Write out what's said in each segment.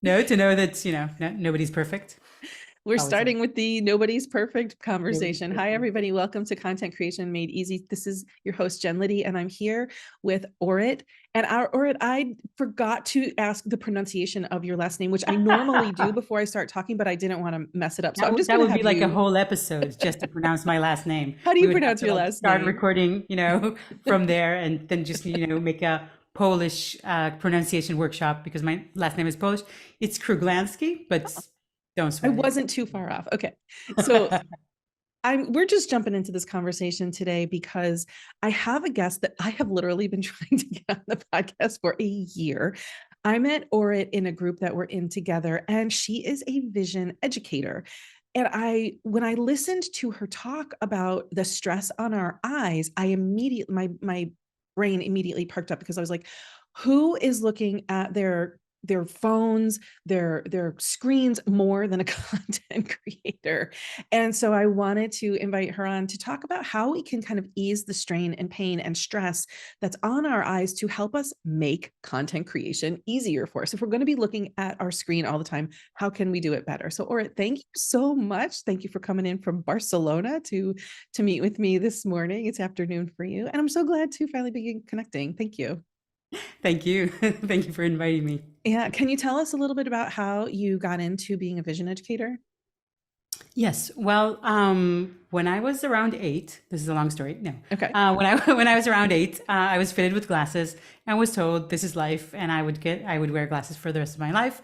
No, to know that, nobody's perfect. We're Always starting with the nobody's perfect nobody's conversation. Hi, perfect. everybody. Welcome to Content Creation Made Easy. This is your host, Jen Liddy, and I'm here with Orit. And our Orit, I forgot to ask the pronunciation of your last name, which I normally do before I start talking, but I didn't want to mess it up. So That I'm would just that going to would be have like a you. whole episode just to pronounce my last name. How do We you would have pronounce to your like last start name? recording, from there, and then just make a Polish pronunciation workshop because my last name is Polish. It's Kruglanski, but don't I sweat wasn't too far off. Okay. So it. we're just jumping into this conversation today because I have a guest that I have literally been trying to get on the podcast for a year. I met Orit in a group that we're in together, and she is a vision educator. And when I listened to her talk about the stress on our eyes, I immediately, my brain immediately perked up because I was like, who is looking at their phones, their screens more than a content creator? And so I wanted to invite her on to talk about how we can kind of ease the strain and pain and stress that's on our eyes to help us make content creation easier for us. If we're going to be looking at our screen all the time, how can we do it better? So, Orit, thank you so much. Thank you for coming in from Barcelona to meet with me this morning. It's afternoon for you, and I'm so glad to finally begin connecting. Thank you. Thank you. Thank you for inviting me. Yeah, can you tell us a little bit about how you got into being a vision educator? Yes. Well, when I was around 8, this is a long story. No, Okay. when I when I was around 8, I was fitted with glasses and was told this is life, and I would wear glasses for the rest of my life.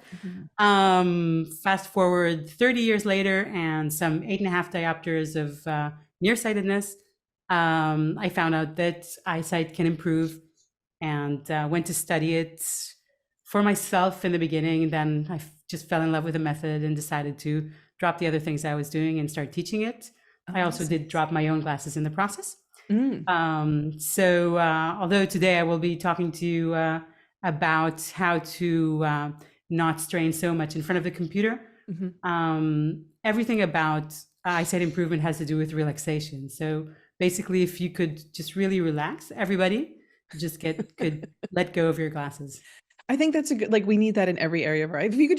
Mhm. Fast forward 30 years later, and some 8.5 diopters of nearsightedness. I found out that eyesight can improve, and went to study it for myself in the beginning. Then just fell in love with the method and decided to drop the other things I was doing and start teaching it. I also Awesome. did drop my own glasses in the process. Mm. Although today I will be talking to you about how to not strain so much in front of the computer, Mhm. everything about eyesight improvement has to do with relaxation. So basically, if you could just really relax, everybody could let go of your glasses. I think that's a good, like, we need that in every area of our life. If you could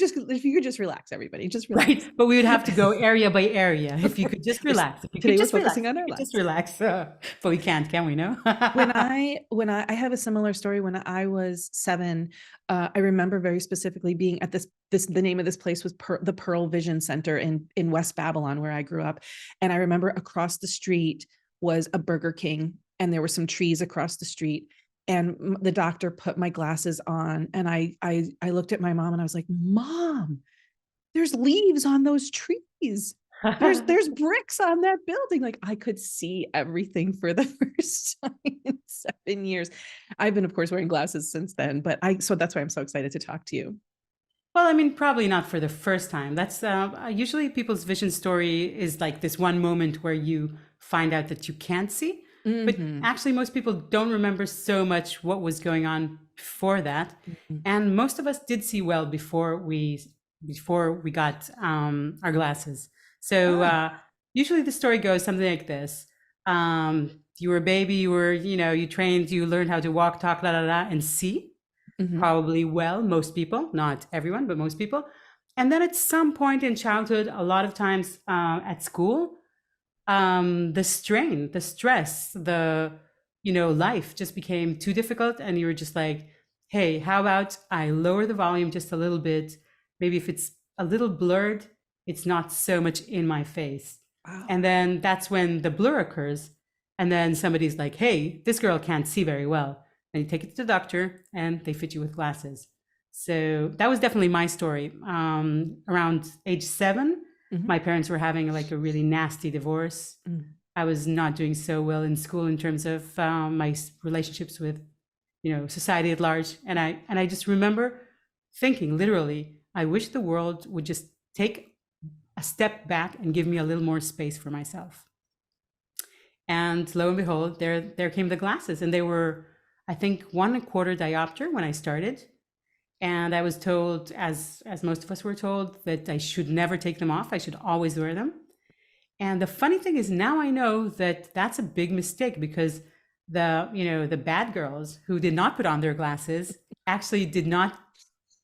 just relax, everybody, just relax. Right, but we would have to go area by area. If you could just We're, relax, if you could today we're just relax, focusing if on you our could just lives. relax. But we can't, can we? No. When I have a similar story. When I was 7, I remember very specifically being at this the name of this place was the Pearl Vision Center in West Babylon, where I grew up. And I remember across the street was a Burger King, and there were some trees across the street. And the doctor put my glasses on, and I looked at my mom and I was like, "Mom, there's leaves on those trees. There's bricks on that building." Like, I could see everything for the first time in 7 years. I've been, of course, wearing glasses since then, but so that's why I'm so excited to talk to you. Well, I mean, probably not for the first time. That's usually people's vision story is like this one moment where you find out that you can't see. But Hmm. actually, most people don't remember so much what was going on before that, Hmm. and most of us did see well before we got our glasses. So Ah. usually, the story goes something like this: you were a baby, you trained, you learned how to walk, talk, la la la, and see Hmm. probably well, most people, not everyone, but most people. And then at some point in childhood, a lot of times at school, the strain, the stress, life just became too difficult. And you were just like, hey, how about I lower the volume just a little bit? Maybe if it's a little blurred, it's not so much in my face. Wow. And then that's when the blur occurs. And then somebody's like, hey, this girl can't see very well. And you take it to the doctor and they fit you with glasses. So that was definitely my story. Around age 7, Hmm. my parents were having like a really nasty divorce. Hmm. I was not doing so well in school in terms of my relationships with, society at large. And I just remember thinking literally, I wish the world would just take a step back and give me a little more space for myself. And lo and behold, there came the glasses, and they were, I think, 1.25 diopter when I started. And I was told, as most of us were told, that I should never take them off. I should always wear them. And the funny thing is, now I know that that's a big mistake because the bad girls who did not put on their glasses actually did not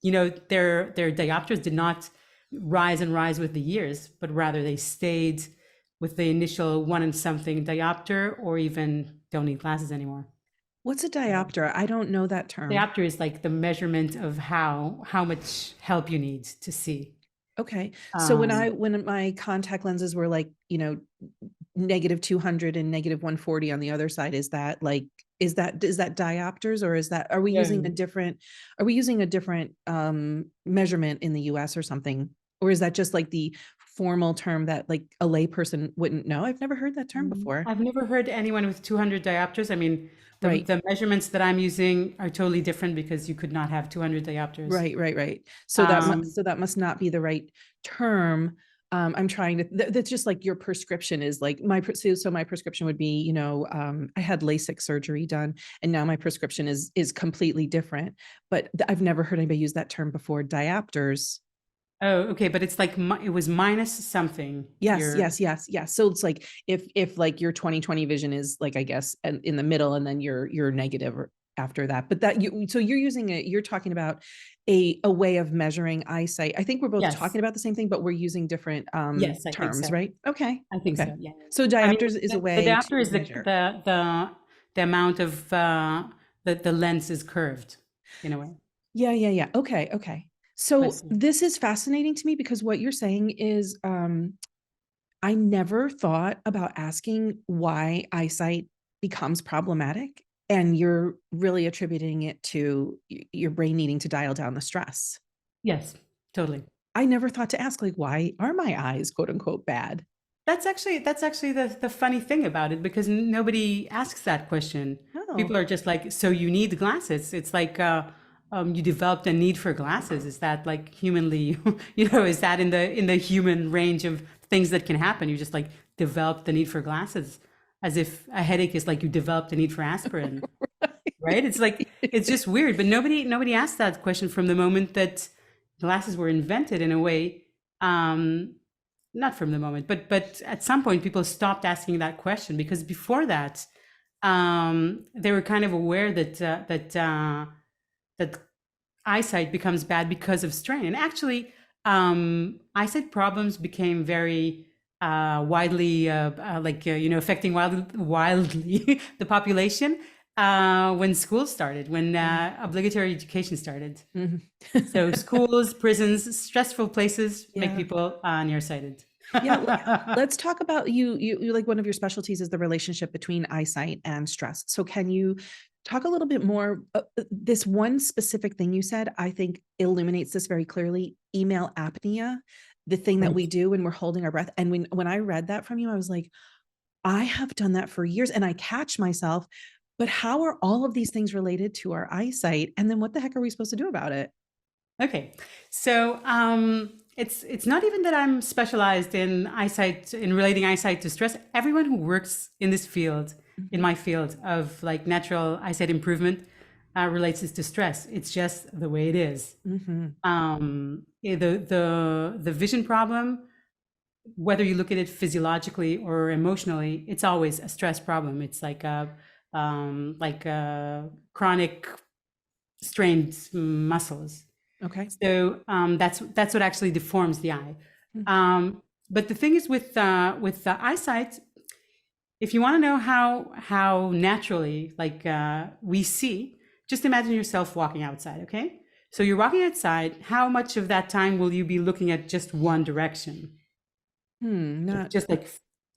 their diopters did not rise and rise with the years, but rather they stayed with the initial one and something diopter, or even don't need glasses anymore. What's a So diopter? I don't know that term. diopter is like the measurement of how much help you need to see. Okay. So Um, when my contact lenses were like, negative 200 and negative 140 on the other side, is that diopters, or are we using a no. different measurement in the US or something? Or is that just like the formal term that like a layperson wouldn't know? I've never heard that term before. I've never heard anyone with 200 diopters. I mean, Right. the measurements that I'm using are totally different because you could not have 200 diopters. Right. Um, So that must not be the right term. I'm trying to. That's just like your prescription is like so my prescription would be, I had LASIK surgery done, and now my prescription is completely different. But I've never heard anybody use that term before. Diopters. oh, okay, but it's like it was minus something. Yes. So it's like if like your 20/20 vision is like, I guess, in the middle, and then you're negative after that. But you're talking about a way of measuring eyesight. I think we're both Yes, talking about the same thing, but we're using different yes, I think terms, so. right? Okay. I think Okay. so. Yeah. So I mean, diopters is a the way diopter to is measure. the amount of the lens is curved in a way. Yeah. Okay. Let's So see. this is fascinating to me because what you're saying is I never thought about asking why eyesight becomes problematic, and you're really attributing it to your brain needing to dial down the stress. Yes, totally. I never thought to ask, like, why are my eyes, quote unquote, bad? That's actually the funny thing about it, because nobody asks that question. Oh, People are just like, so you need glasses. It's like you developed a need for glasses. Is that like humanly, is that in the human range of things that can happen? You just like develop the need for glasses, as if a headache is like you developed a need for aspirin, right? It's like it's just weird. But nobody asked that question from the moment that glasses were invented in a way. Not from the moment, but at some point people stopped asking that question, because before that, they were kind of aware that eyesight becomes bad because of strain. And actually, eyesight problems became very widely, affecting wildly the population when schools started, when obligatory education started. mhm. So schools, prisons, stressful places make Yeah. people nearsighted. Yeah, let's talk about you like one of your specialties is the relationship between eyesight and stress. So can you talk a little bit more this one specific thing you said, I think illuminates this very clearly, email apnea, the thing that we Right. do when we're holding our breath. And when I read that from you, I was like, I have done that for years and I catch myself, but how are all of these things related to our eyesight? And then what the heck are we supposed to do about it? Okay. So it's not even that I'm specialized in eyesight, in relating eyesight to stress. Everyone who works in this field, in Mhm. my field of like natural eyesight improvement, relates this to stress. It's just the way it is. Mhm. The vision problem, whether you look at it physiologically or emotionally, it's always a stress problem. It's like a chronic strained muscles. Okay. So that's what actually deforms the eye. Mm. But the thing is with the eyesight, if you want to know how naturally like we see, just imagine yourself walking outside. Okay, so you're walking outside. How much of that time will you be looking at just one direction? Not Just like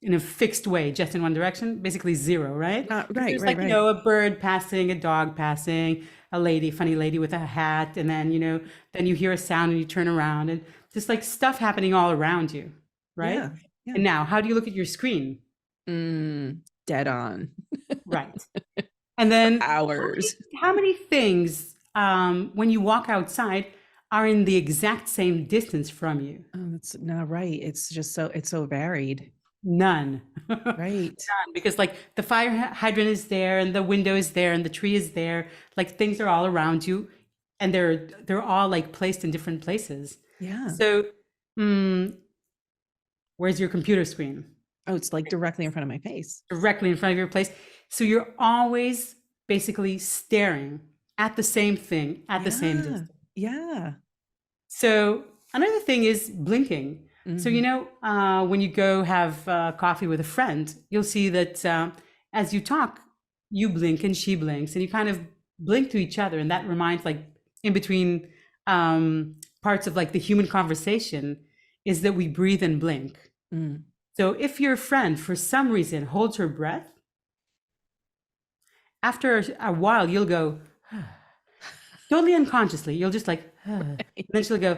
in a fixed way, just in one direction, basically zero, right? not Because right, there's right, like, right. a bird passing, a dog passing, a lady, funny lady with a hat, and then, then you hear a sound and you turn around, and just like stuff happening all around you, right? Yeah. Yeah. And now, how do you look at your screen? Dead on. Right. And For then hours. how many things, when you walk outside, are in the exact same distance from you? Oh, that's not right. It's so varied. None. Right. Because like the fire hydrant is there and the window is there and the tree is there, like things are all around you, and they're all like placed in different places. Yeah. So where's your computer screen? Oh, it's like directly in front of my face. Directly in front of your place. So you're always basically staring at the same thing at the same Yeah. distance. Yeah. So another thing is blinking. So, Hmm. when you go have coffee with a friend, you'll see that as you talk, you blink and she blinks, and you kind of blink to each other. And that reminds, like, in between parts of like the human conversation, is that we breathe and blink. Mm. So if your friend, for some reason, holds her breath, after a while, you'll go, totally unconsciously. You'll just like, and then she'll go,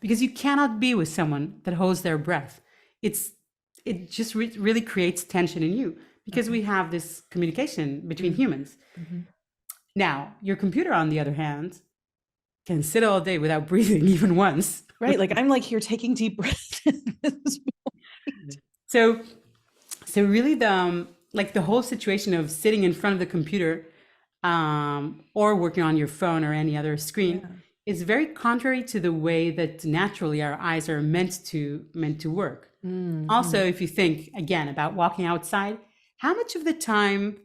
because you cannot be with someone that holds their breath. It's, it just really creates tension in you because Okay. we have this communication between Mm. humans. Mhm. Now, your computer, on the other hand, can sit all day without breathing even once. Right. Like I'm like here taking deep breaths at this point. So, so really, like the whole situation of sitting in front of the computer or working on your phone or any other screen Yeah. is very contrary to the way that naturally our eyes are meant to work. Also, Mhm. if you think again about walking outside, how much of the time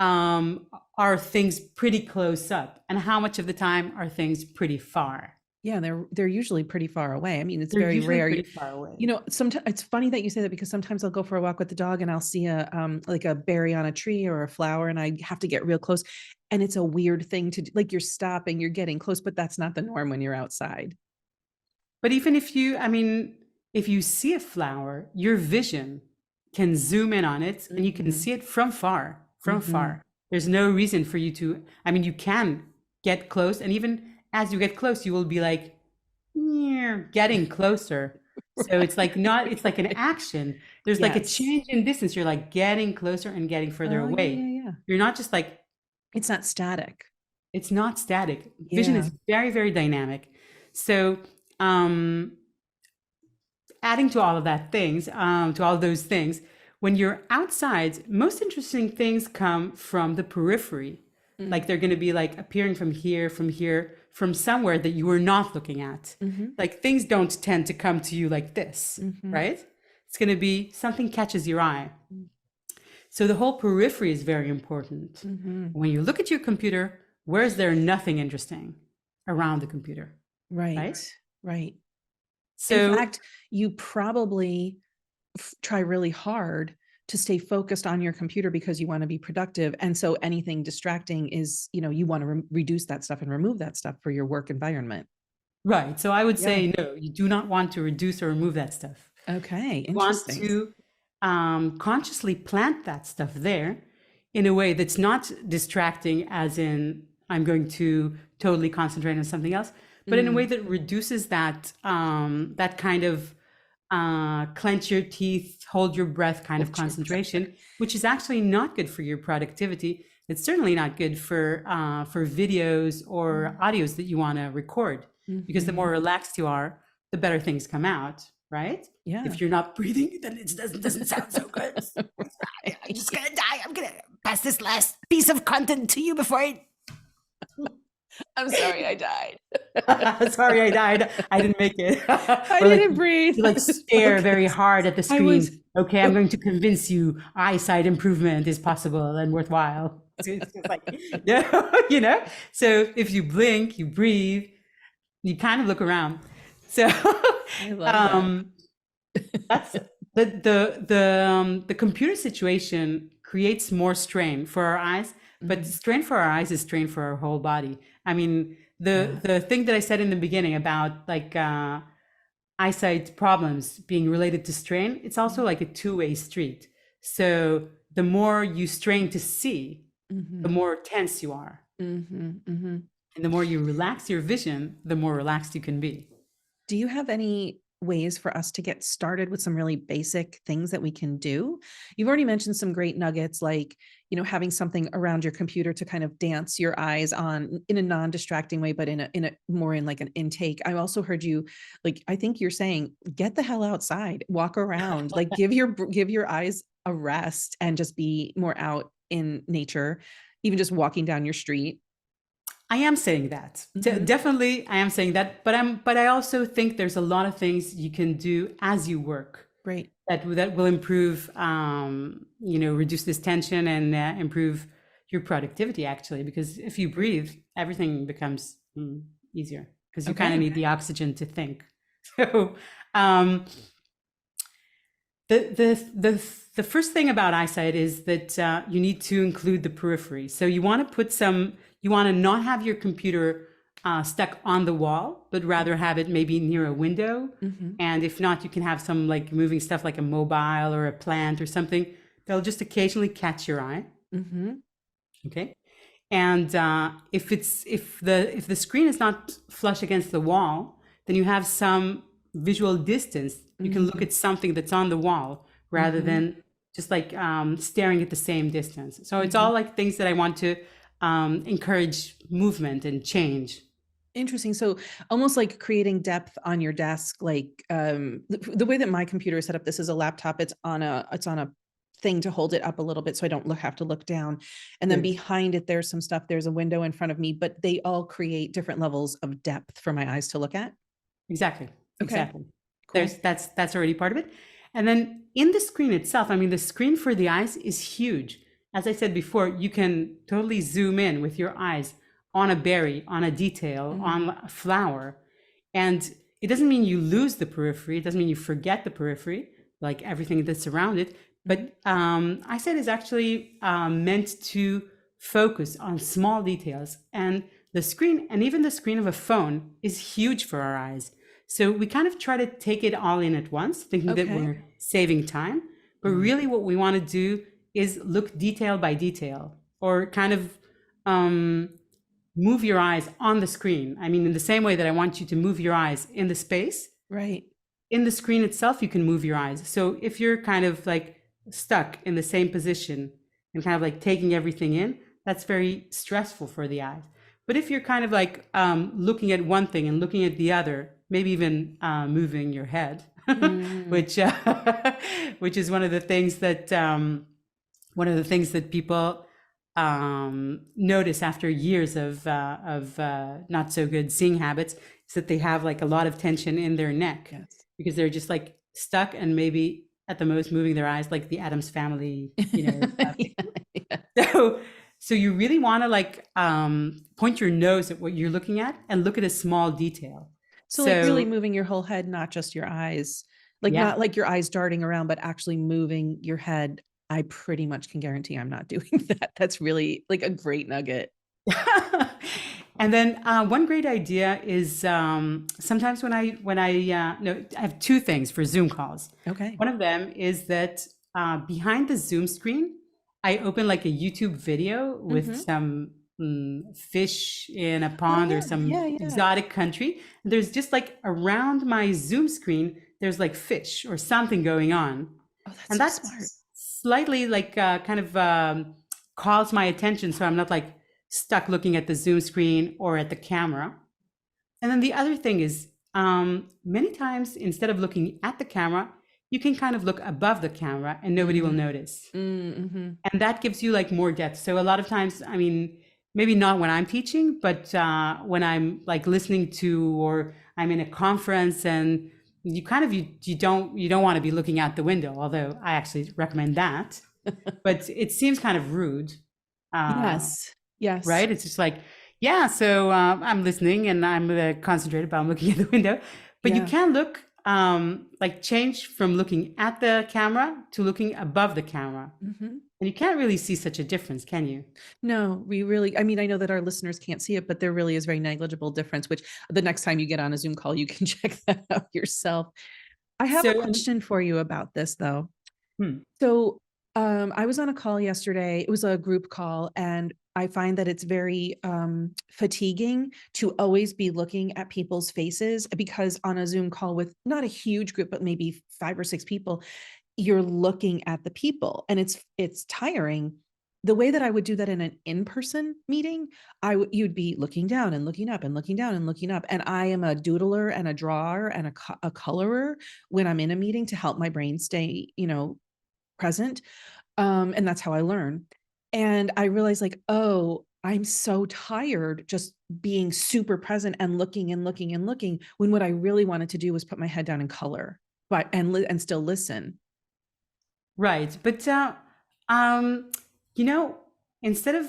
um, are things pretty close up, and how much of the time are things pretty far? Yeah, they're usually pretty far away. I mean, it's They're very usually rare. pretty far away. Sometimes it's funny that you say that because sometimes I'll go for a walk with the dog and I'll see a like a berry on a tree or a flower and I have to get real close. And it's a weird thing to do. Like you're stopping, you're getting close, but that's not the norm when you're outside. But even if you, I mean, if you see a flower, your vision can zoom in on it and you can Mhm. see it from far, from Mhm. far. There's no reason for you to, I mean, you can get close. And even as you get close, you will be like, "Yeah," getting closer. So it's like not, it's like an Right. action. There's like a Yes. change in distance. You're like getting closer and getting further Oh, yeah, yeah, away. yeah. You're not just like, It's not static. it's not static. Vision Yeah. is very, very dynamic. So, um, adding to all of that things, to all of those things, when you're outside, most interesting things come from the periphery. Mm. Like they're going to be like appearing from here, from somewhere that you were not looking at. Mhm. Like things don't tend to come to you like this, Mhm. right? It's going to be something catches your eye. Mm. So the whole periphery is very important. Mhm. When you look at your computer, where is there nothing interesting around the computer, Right. right? Right. In So fact, you probably try really hard to stay focused on your computer because you want to be productive. And so anything distracting is, you want to reduce that stuff and remove that stuff for your work environment. right. So I would Yeah. say no, you do not want to reduce or remove that stuff. Okay. You want Interesting. to consciously plant that stuff there in a way that's not distracting, as in, I'm going to totally concentrate on something else, but in a way Mm. that reduces that kind of clench your teeth, hold your breath kind of Hold your breath. concentration, which is actually not good for your productivity. It's certainly not good for videos or audios that you want to record, because the Mm-hmm. more relaxed you are, the better things come out, right? Yeah. If you're not breathing, then it doesn't sound so good. I'm just gonna die. I'm gonna pass this last piece of content to you before I. I'm sorry I died. Sorry, I died. I didn't make it. I Or like didn't breathe. you like stare very Focus. hard at the I was screen. Okay, I'm going to convince you eyesight improvement is possible and worthwhile. It's just like, no, So if you blink, you breathe, you kind of look around. So I love that. um, that's the computer situation creates more strain for our eyes, but Mhm. strain for our eyes is strain for our whole body. I mean, the Yeah. the thing that I said in the beginning about like eyesight problems being related to strain, it's also like a two-way street. So the more you strain to see, the Mhm. more tense you are. Mhm. Mhm. And the more you relax your vision, the more relaxed you can be. Do you have any ways for us to get started with some really basic things that we can do? You've already mentioned some great nuggets like, having something around your computer to kind of dance your eyes on in a non-distracting way, but in a more in like an intake. I also heard you like I think you're saying get the hell outside, walk around, like give your eyes a rest and just be more out in nature, even just walking down your street. I am saying that. Mhm. Definitely, I am saying that. But I also think there's a lot of things you can do as you work Great. that will improve, reduce this tension and improve your productivity. Actually, because if you breathe, everything becomes easier because you kind of Okay. need the oxygen to think. So, um, the first thing about eyesight is that you need to include the periphery. So you want to put some, you want to not have your computer stuck on the wall, but rather have it maybe near a window. Mm-hmm. And if not, you can have some like moving stuff like a mobile or a plant or something that'll just occasionally catch your eye. Mm-hmm. Okay. And if the screen is not flush against the wall, then you have some visual distance. You can look Mm-hmm. at something that's on the wall rather Mm-hmm. than just like staring at the same distance. So it's Mm-hmm. all like things that I want to encourage movement and change. Interesting. So almost like creating depth on your desk, like the way that my computer is set up, this is a laptop. It's on a thing to hold it up a little bit so I don't have to look down. And then Good. behind it, there's some stuff. There's a window in front of me, but they all create different levels of depth for my eyes to look at. Exactly. Okay, Exactly. cool. That's already part of it. And then in the screen itself, I mean, the screen for the eyes is huge. As I said before, you can totally zoom in with your eyes on a berry, on a detail, Mm, on a flower. And it doesn't mean you lose the periphery. It doesn't mean you forget the periphery, like everything that's around it. mhm. But eyesight is actually meant to focus on small details. And the screen, and even the screen of a phone, is huge for our eyes. So we kind of try to take it all in at once, thinking that Okay. we're saving time. But Mm, really, what we want to do is look detail by detail, or kind of um, move your eyes on the screen. I mean, in the same way that I want you to move your eyes in the space, right. in the screen itself, you can move your eyes. So if you're kind of like stuck in the same position and kind of like taking everything in, that's very stressful for the eyes. But if you're kind of like looking at one thing and looking at the other, maybe even moving your head, Mm, which which is one of the things that people notice after years of not so good seeing habits is that they have like a lot of tension in their neck yes. because they're just like stuck and maybe at the most moving their eyes like the Addams family, Yeah, yeah. so so you really want to like point your nose at what you're looking at and look at a small detail. So like really So moving your whole head, not just your eyes. Like yeah. not like your eyes darting around, but actually moving your head. I pretty much can guarantee I'm not doing that. That's really like a great nugget. And then one great idea is sometimes when I no, I have two things for Zoom calls. Okay. One of them is that behind the Zoom screen, I open like a YouTube video with Hmm. some fish in a Oh pond or yeah. some Yeah. Yeah. exotic country. There's just like around my Zoom screen, there's like fish or something going on, Oh, that's and so that smart. slightly like kind of calls my attention, so I'm not like stuck looking at the Zoom screen or at the camera. And then the other thing is, many times instead of looking at the camera, you can kind of look above the camera and nobody will Mm, notice. mm-hmm. And that gives you like more depth. So a lot of times, I mean, maybe not when I'm teaching, but when I'm like listening to, or I'm in a conference and you kind of you don't want to be looking out the window, although I actually recommend that. But it seems kind of rude, uh, Yes. Yes. right? It's just like, yeah, so I'm listening and I'm concentrated, but I'm looking at the window. But you Yeah. can look like change from looking at the camera to looking above the camera. Hmm. And you can't really see such a difference, can you? No, we really, I mean, I know that our listeners can't see it, but there really is very negligible difference, which the next time you get on a Zoom call, you can check that out yourself. I have a So, question for you about this though. hmm, So, I was on a call yesterday. It was a group call, and I find that it's very fatiguing to always be looking at people's faces because on a Zoom call with not a huge group, but maybe 5 or 6 people, you're looking at the people, and it's tiring. The way that I would do that in an in-person meeting, you'd be looking down and looking up and looking down and looking up. And I am a doodler and a drawer and a colorer when I'm in a meeting to help my brain stay, present. And that's how I learn. And I realized like, oh, I'm so tired just being super present and looking and looking and looking when what I really wanted to do was put my head down and color, but and still listen. right. But, um, you know, instead of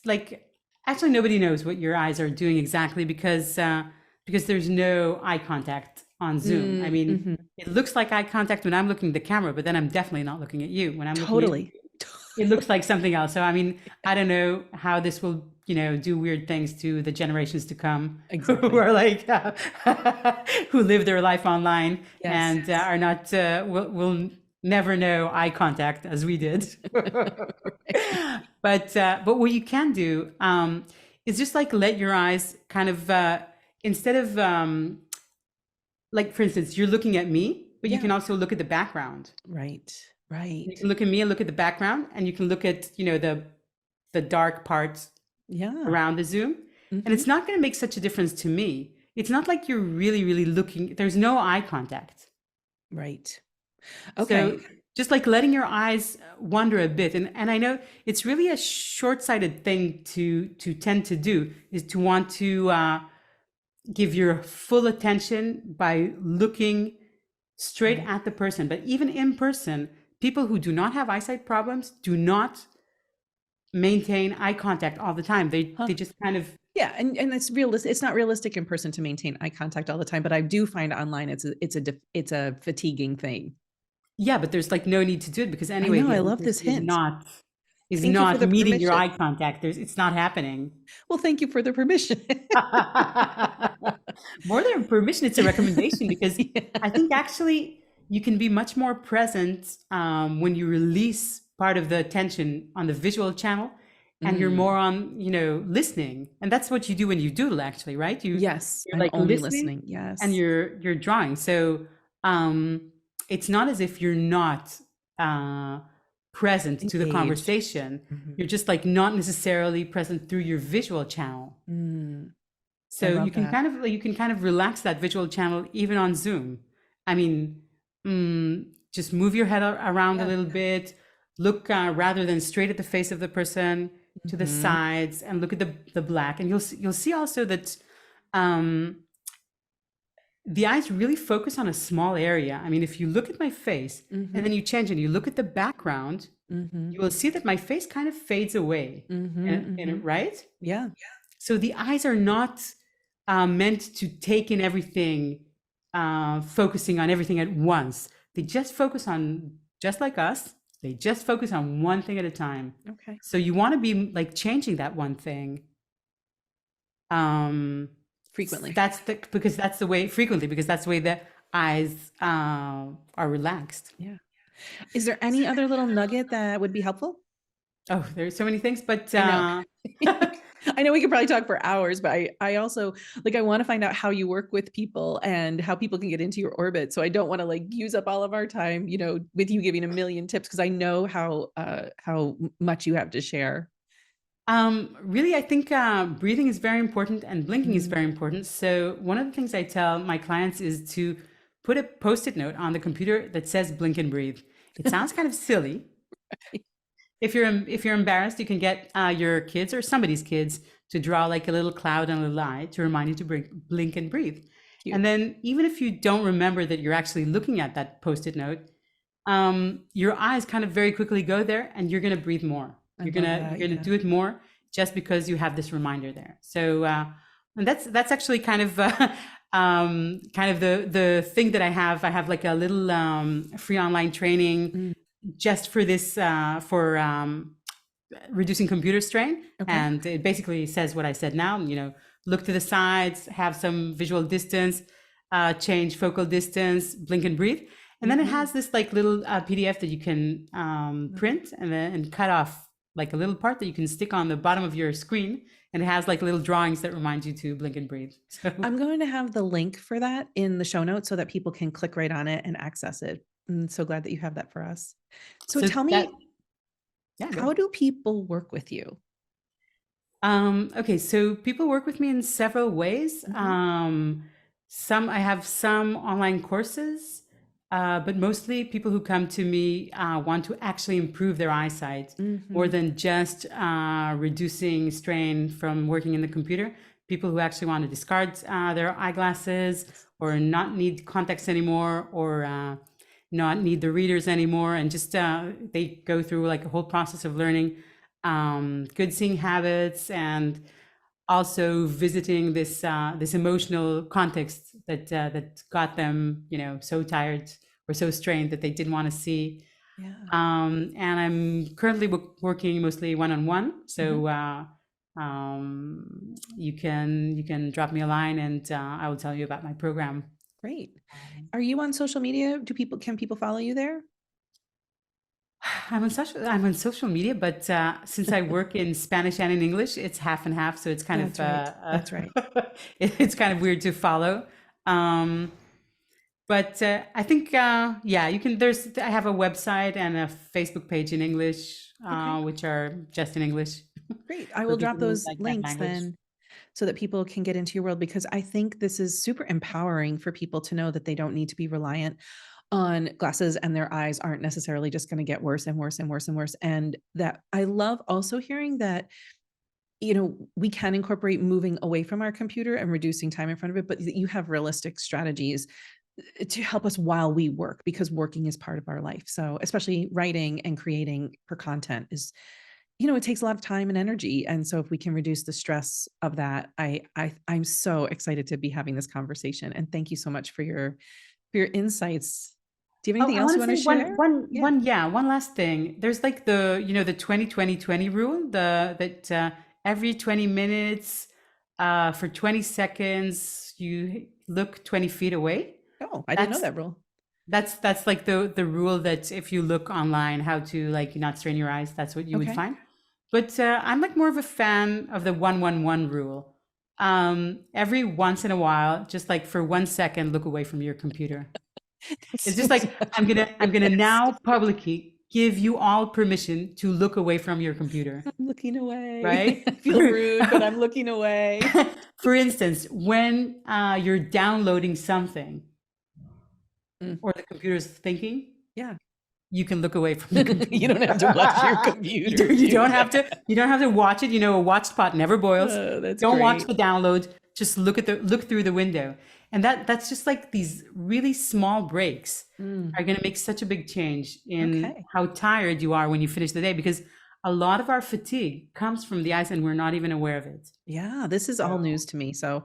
like actually nobody knows what your eyes are doing exactly because there's no eye contact on Zoom. I mean, Mm-hmm. it looks like eye contact when I'm looking at the camera, but then I'm definitely not looking at you. When I'm looking at Totally. it looks like something else. So I mean, I don't know how this will, do weird things to the generations to come who Exactly. are like who live their life online Yes. and are not will never know eye contact as we did. Right. But what you can do is just like let your eyes kind of instead of like for instance, you're looking at me, but you Yeah. can also look at the background. Right. You Right. can look at me and look at the background, and you can look at the dark parts Yeah. around the Zoom. And Mm-hmm. it's not going to make such a difference to me. It's not like you're really, really looking. There's no eye contact. Right. So Okay. just like letting your eyes wander a bit. And I know it's really a short-sighted thing to tend to do is to want to give your full attention by looking straight Right. at the person. But even in person, people who do not have eyesight problems do not maintain eye contact all the time. Huh. They just kind of Yeah, and it's realistic. It's not realistic in person to maintain eye contact all the time, but I do find online it's a fatiguing thing. yeah, but there's like no need to do it because I anyway, know. the I other love this person is hint. Thank you for not the meeting your permission. eye contact. It's not happening. Well, thank you for the permission. More than a permission, it's a recommendation because I Yeah. think actually you can be much more present when you release part of the attention on the visual channel and you're Mm. more on, listening. And that's what you do when you doodle actually, right? Yes, You're I'm like only listening listening. and Yes. you're drawing. So it's not as if you're not uh, present to the Engaged. conversation. Mhm. You're just like not necessarily present through your visual channel. Mm, I So love that. you can kind of relax that visual channel even on Zoom. I mean, just move your head around a Yeah. little bit, look rather than straight at the face of the person, to the Mhm. sides, and look at the black. And you'll see also that um, the eyes really focus on a small area. I mean, if you look at my face and Mhm. then you change and you look at the background, Mhm. you will see that my face kind of fades away. Mhm. In it, Mhm. right? Yeah. So the eyes are not meant to take in everything, focusing on everything at once. They just focus on, just like us, they just focus on one thing at a time. Okay. So you want to be like changing that one thing. Um, Frequently. that's because that's the way frequently because that's the way the eyes are relaxed. Yeah. Is there any other little nugget that would be helpful? Oh, there's so many things, but I know. I know we could probably talk for hours, but I also like I want to find out how you work with people and how people can get into your orbit. So I don't want to like use up all of our time, with you giving a million tips because I know how much you have to share. really, I think breathing is very important and blinking is Mm. very important. So, one of the things I tell my clients is to put a post it note on the computer that says blink and breathe. It sounds kind of silly. If you're embarrassed, you can get your kids or somebody's kids to draw like a little cloud and a little eye to remind you to blink and breathe. And Cute. then, even if you don't remember that you're actually looking at that post it note, your eyes kind of very quickly go there and you're going to breathe more. I love You're that. going to Yeah. do it more just because you have this reminder there. So and that's actually kind of kind of the thing that I have like a little free online training Mm. just for this for reducing computer strain, Okay. and it basically says what I said now. Look to the sides, have some visual distance, change focal distance, blink and breathe. And then it Mhm. has this like little PDF that you can Okay. print and cut off like a little part that you can stick on the bottom of your screen. And it has like little drawings that remind you to blink and breathe. So, I'm going to have the link for that in the show notes so that people can click right on it and access it. I'm so glad that you have that for us. So so tell that, me, yeah, go how ahead. do people work with you? Okay, so people work with me in several ways. Mhm. I have some online courses, but mostly people who come to me want to actually improve their eyesight more Mhm. than just reducing strain from working in the computer. People who actually want to discard their eyeglasses or not need contacts anymore or not need the readers anymore, and just they go through like a whole process of learning good seeing habits and also visiting this emotional context that got them, so tired or so strained that they didn't want to see. Yeah. And I'm currently working mostly one-on-one. Mhm. So you can drop me a line, and I will tell you about my program. Great. Um, Are you on social media? Can people follow you there? I'm on social media, but since I work in Spanish and in English, it's half and half. So it's kind of That's right. That's right. it's kind of weird to follow. Um, but I think yeah, you can. I have a website and a Facebook page in English, Okay. which are just in English Great. I for will drop people who those like that links language. then so that people can get into your world, because I think this is super empowering for people to know that they don't need to be reliant on glasses, and their eyes aren't necessarily just going to get worse and worse and worse and worse. And that I love also hearing that, we can incorporate moving away from our computer and reducing time in front of it, but that you have realistic strategies to help us while we work, because working is part of our life. So, especially writing and creating for content is, it takes a lot of time and energy. And so if we can reduce the stress of that, I'm so excited to be having this conversation. And thank you so much for your insights. Do you have Oh, anything I else want you to want to say share? Yeah. one last thing. There's like the 20-20-20 rule, that every 20 minutes, for 20 seconds, you look 20 feet away. Oh, I didn't know That's that rule. that's like the rule that if you look online, how to like not strain your eyes, that's what you would Okay. find. But I'm like more of a fan of the 1-1-1 rule. Every once in a while, just like for 1 second, look away from your computer. This It's just was like such I'm a gonna I'm great gonna list. now publicly give you all permission to look away from your computer, I'm looking away. right? I feel rude, but I'm looking away. For instance, when you're downloading something Mm, or the computer's thinking, yeah. you can look away from the You computer. don't have to watch your you computer don't, you do don't have to that. you don't have to watch it. A watched pot never boils. Oh, that's Don't watch great. the download. Just look through the window. And that's just like these really small breaks Mm, are going to make such a big change in okay. how tired you are when you finish the day, because a lot of our fatigue comes from the eyes and we're not even aware of it. Yeah, this is all So news to me. So,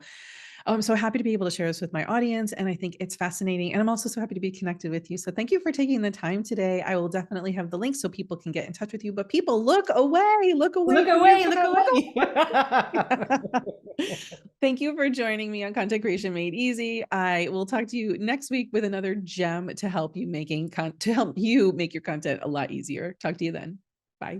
I'm so happy to be able to share this with my audience. And I think it's fascinating. And I'm also so happy to be connected with you. So, thank you for taking the time today. I will definitely have the link so people can get in touch with you. But people, look away look from your away, look phone, look away. away. Thank you for joining me on Content Creation Made Easy. I will talk to you next week with another gem to help you make your content a lot easier. Talk to you then. Bye.